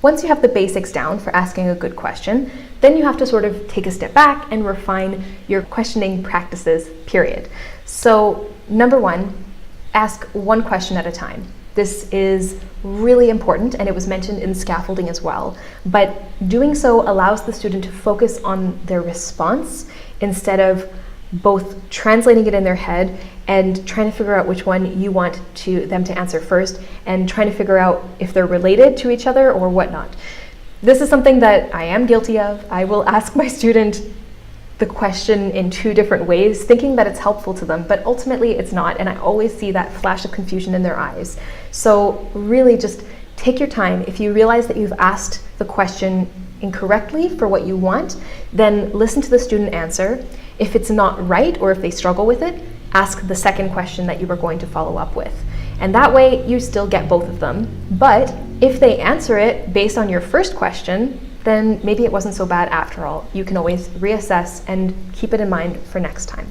Once you have the basics down for asking a good question, then you have to sort of take a step back and refine your questioning practices, period. So, number one, ask one question at a time. This is really important, and it was mentioned in scaffolding as well. But doing so allows the student to focus on their response instead of both translating it in their head and trying to figure out which one you want them to answer first, and trying to figure out if they're related to each other or whatnot. This is something that I am guilty of. I will ask my student the question in two different ways, thinking that it's helpful to them, but ultimately it's not, and I always see that flash of confusion in their eyes. So really just take your time. If you realize that you've asked the question incorrectly for what you want, then listen to the student answer. If it's not right, or if they struggle with it, ask the second question that you were going to follow up with. And that way you still get both of them. But if they answer it based on your first question, then maybe it wasn't so bad after all. You can always reassess and keep it in mind for next time.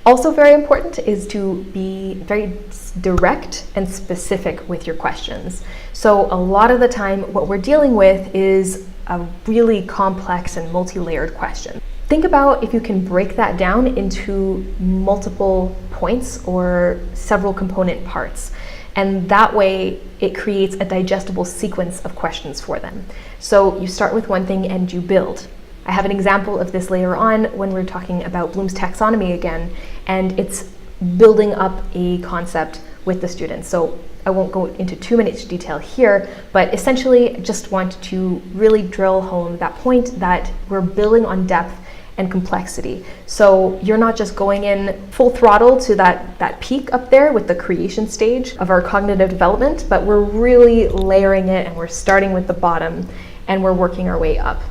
Also very important is to be very direct and specific with your questions. So a lot of the time what we're dealing with is a really complex and multi-layered question. Think about if you can break that down into multiple points or several component parts. And that way it creates a digestible sequence of questions for them. So you start with one thing and you build. I have an example of this later on when we're talking about Bloom's taxonomy again, and it's building up a concept with the students. So I won't go into too much detail here, but essentially just want to really drill home that point that we're building on depth and complexity. So you're not just going in full throttle to that peak up there with the creation stage of our cognitive development, but we're really layering it, and we're starting with the bottom and we're working our way up.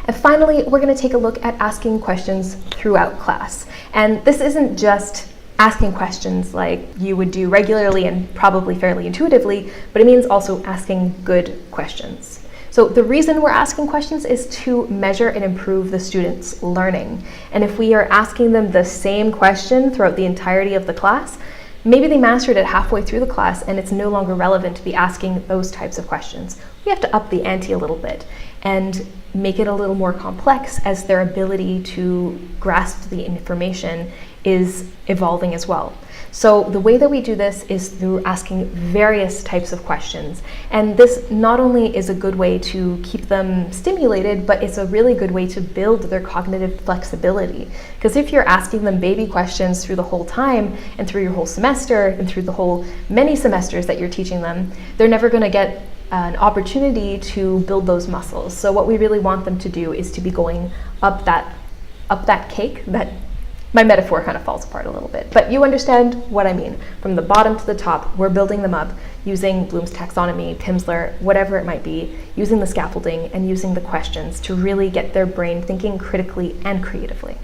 And finally, we're going to take a look at asking questions throughout class. And this isn't just asking questions like you would do regularly and probably fairly intuitively, but it means also asking good questions. So the reason we're asking questions is to measure and improve the students' learning. And if we are asking them the same question throughout the entirety of the class, maybe they mastered it halfway through the class and it's no longer relevant to be asking those types of questions. We have to up the ante a little bit and make it a little more complex as their ability to grasp the information is evolving as well. So the way that we do this is through asking various types of questions. And this not only is a good way to keep them stimulated, but it's a really good way to build their cognitive flexibility. Because if you're asking them baby questions through the whole time and through your whole semester and through the whole many semesters that you're teaching them, they're never going to get an opportunity to build those muscles. So what we really want them to do is to be going up that cake. That my metaphor kind of falls apart a little bit, but you understand what I mean. From the bottom to the top, we're building them up using Bloom's taxonomy, Pimsleur, whatever it might be, using the scaffolding and using the questions to really get their brain thinking critically and creatively.